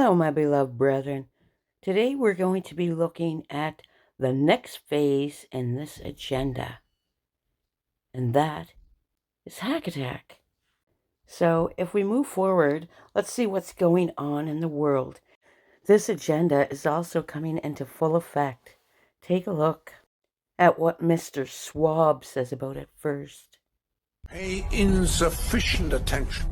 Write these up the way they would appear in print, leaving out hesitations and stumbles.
Hello, my beloved brethren. Today we're going to be looking at the next phase in this agenda, and that is hack attack. So if we move forward, let's see what's going on in the world. This agenda is also coming into full effect. Take a look at what Mr. Schwab says about it first. Pay insufficient attention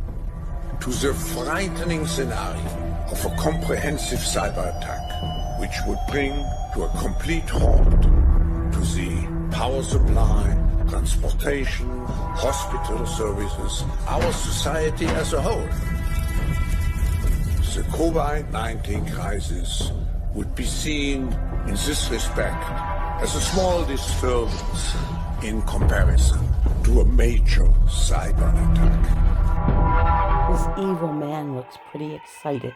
to the frightening scenario of a comprehensive cyber attack, which would bring to a complete halt to the power supply, transportation, hospital services, our society as a whole. The COVID-19 crisis would be seen in this respect as a small disturbance in comparison to a major cyber attack. This evil man looks pretty excited.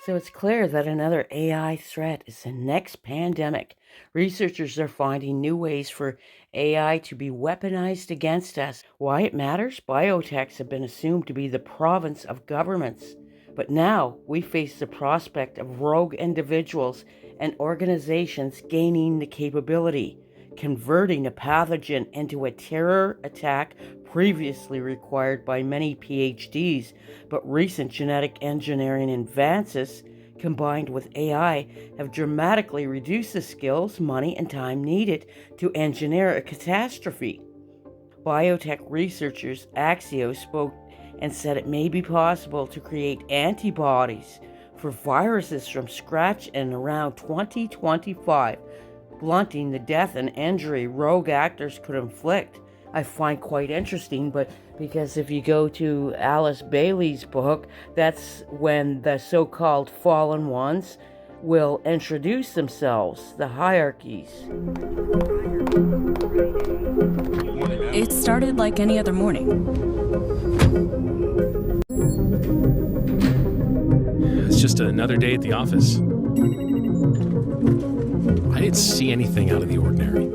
So it's clear that another AI threat is the next pandemic. Researchers are finding new ways for AI to be weaponized against us. Why it matters? Biotechs have been assumed to be the province of governments. But now we face the prospect of rogue individuals and organizations gaining the capability, converting a pathogen into a terror attack previously required by many PhDs, but recent genetic engineering advances combined with AI have dramatically reduced the skills, money, and time needed to engineer a catastrophe. Biotech researchers Axios spoke and said it may be possible to create antibodies for viruses from scratch in around 2025, blunting the death and injury rogue actors could inflict. I find quite interesting, but because if you go to Alice Bailey's book, that's when the so-called fallen ones will introduce themselves, the hierarchies. It started like any other morning. It's just another day at the office. I didn't see anything out of the ordinary.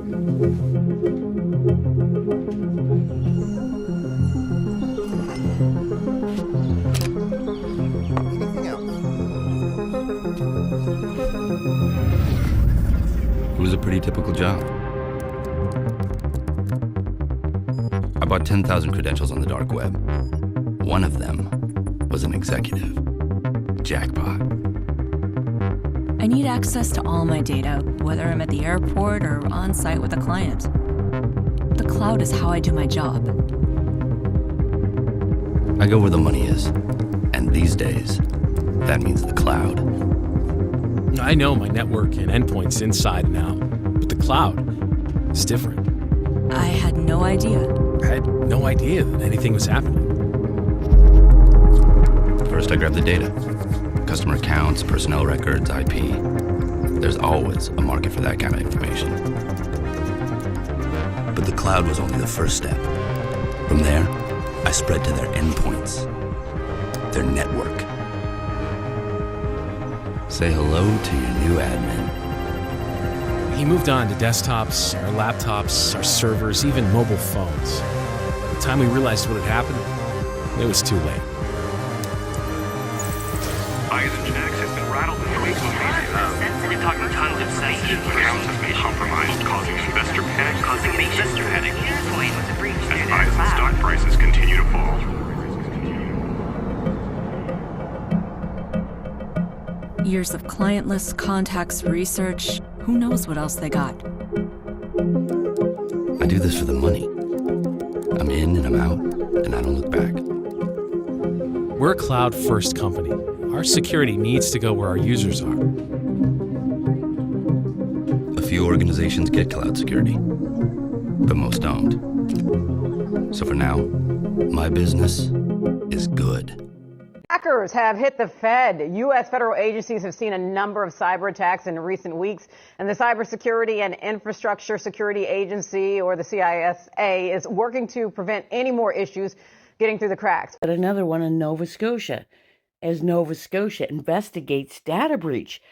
Anything else? It was a pretty typical job. I bought 10,000 credentials on the dark web. One of them was an executive. Jackpot. I need access to all my data, whether I'm at the airport or on site with a client. The cloud is how I do my job. I go where the money is. And these days, that means the cloud. I know my network and endpoints inside and out, but the cloud is different. I had no idea. I had no idea that anything was happening. First, I grab the data. Customer accounts, personnel records, IP. There's always a market for that kind of information. But the cloud was only the first step. From there, I spread to their endpoints, their network. Say hello to your new admin. He moved on to desktops, our laptops, our servers, even mobile phones. By the time we realized what had happened, it was too late. Eisenjacks has been rattled and we're talking tons of sensitive accounts have been compromised, causing investor panic. As Eisen stock prices continue to fall. Years of client lists, contacts, research. Who knows what else they got? I do this for the money. I'm in and I'm out, and I don't look back. We're a cloud-first company. Our security needs to go where our users are. A few organizations get cloud security, but most don't. So for now, my business is good. Hackers have hit the Fed. U.S. federal agencies have seen a number of cyber attacks in recent weeks, and the Cybersecurity and Infrastructure Security Agency, or the CISA, is working to prevent any more issues getting through the cracks. But another one in Nova Scotia, as Nova Scotia investigates data breach.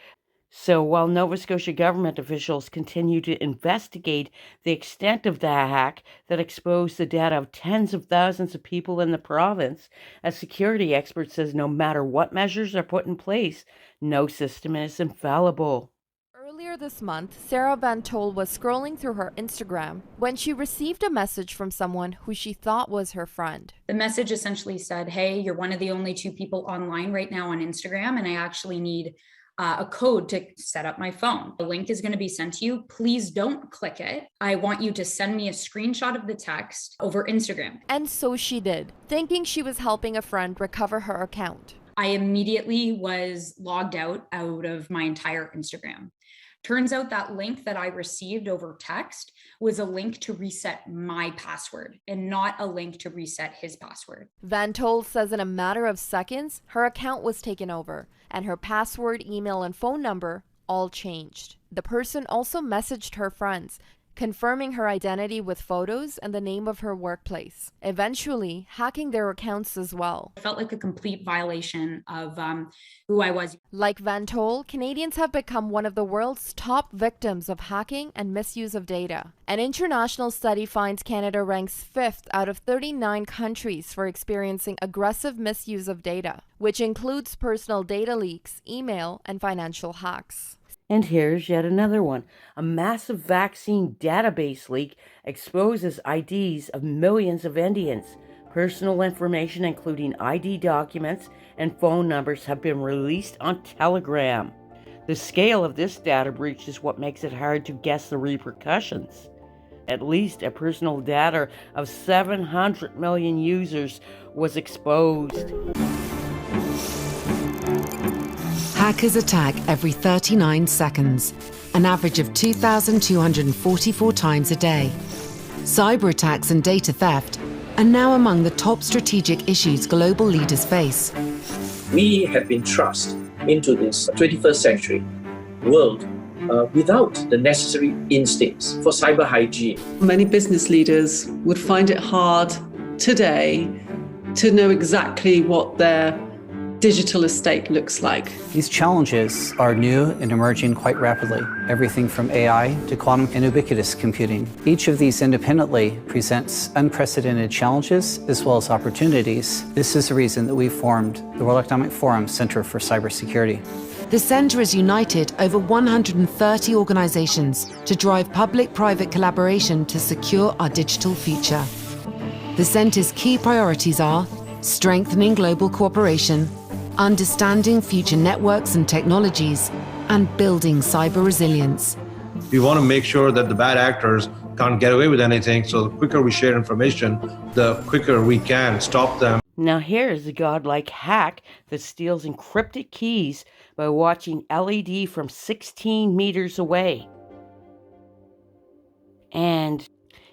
So while Nova Scotia government officials continue to investigate the extent of the hack that exposed the data of tens of thousands of people in the province, a security expert says no matter what measures are put in place, no system is infallible. Earlier this month, Sarah Van Tol was scrolling through her Instagram when she received a message from someone who she thought was her friend. The message essentially said, "Hey, you're one of the only 2 people online right now on Instagram, and I actually need a code to set up my phone. The link is going to be sent to you. Please don't click it. I want you to send me a screenshot of the text over Instagram." And so she did, thinking she was helping a friend recover her account. I immediately was logged out of my entire Instagram. Turns out that link that I received over text was a link to reset my password and not a link to reset his password. Van Tol says in a matter of seconds, her account was taken over and her password, email, and phone number all changed. The person also messaged her friends, confirming her identity with photos and the name of her workplace, eventually hacking their accounts as well. It felt like a complete violation of who I was. Like Van Tol, Canadians have become one of the world's top victims of hacking and misuse of data. An international study finds Canada ranks 5th out of 39 countries for experiencing aggressive misuse of data, which includes personal data leaks, email, and financial hacks. And here's yet another one. A massive vaccine database leak exposes IDs of millions of Indians. Personal information, including ID documents and phone numbers, have been released on Telegram. The scale of this data breach is what makes it hard to guess the repercussions. At least a personal data of 700 million users was exposed. Hackers attack every 39 seconds, an average of 2,244 times a day. Cyber attacks and data theft are now among the top strategic issues global leaders face. We have been thrust into this 21st century world without the necessary instincts for cyber hygiene. Many business leaders would find it hard today to know exactly what their digital estate looks like. These challenges are new and emerging quite rapidly, everything from AI to quantum and ubiquitous computing. Each of these independently presents unprecedented challenges as well as opportunities. This is the reason that we formed the World Economic Forum Center for Cybersecurity. The center has united over 130 organizations to drive public-private collaboration to secure our digital future. The center's key priorities are strengthening global cooperation, understanding future networks and technologies, and building cyber resilience. We want to make sure that the bad actors can't get away with anything, so the quicker we share information, the quicker we can stop them. Now here's a godlike hack that steals encrypted keys by watching LED from 16 meters away. And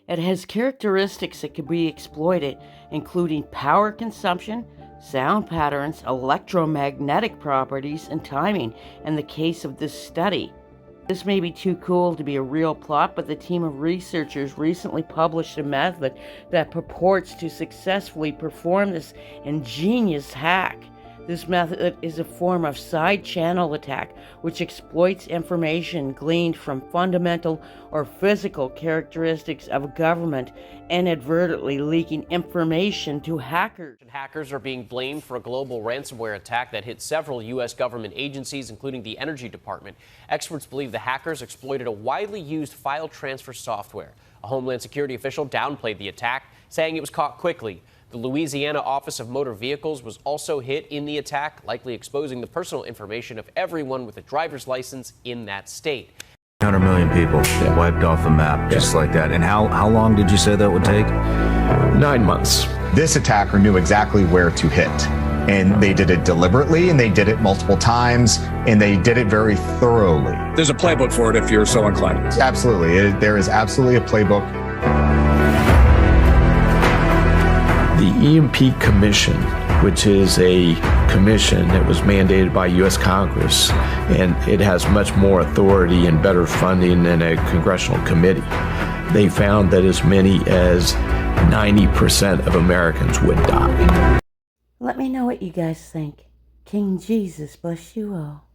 it has characteristics that can be exploited, including power consumption, sound patterns, electromagnetic properties, and timing in the case of this study. This may be too cool to be a real plot, but the team of researchers recently published a method that purports to successfully perform this ingenious hack. This method is a form of side channel attack, which exploits information gleaned from fundamental or physical characteristics of a government, inadvertently leaking information to hackers. Hackers are being blamed for a global ransomware attack that hit several U.S. government agencies, including the Energy Department. Experts believe the hackers exploited a widely used file transfer software. A Homeland Security official downplayed the attack, saying it was caught quickly. The Louisiana Office of Motor Vehicles was also hit in the attack, likely exposing the personal information of everyone with a driver's license in that state. 100 million people wiped off the map just like that. And how long did you say that would take? 9 months. This attacker knew exactly where to hit. And they did it deliberately, and they did it multiple times, and they did it very thoroughly. There's a playbook for it if you're so inclined. Absolutely. There is absolutely a playbook. The EMP Commission, which is a commission that was mandated by U.S. Congress, and it has much more authority and better funding than a congressional committee. They found that as many as 90% of Americans would die. Let me know what you guys think. King Jesus bless you all.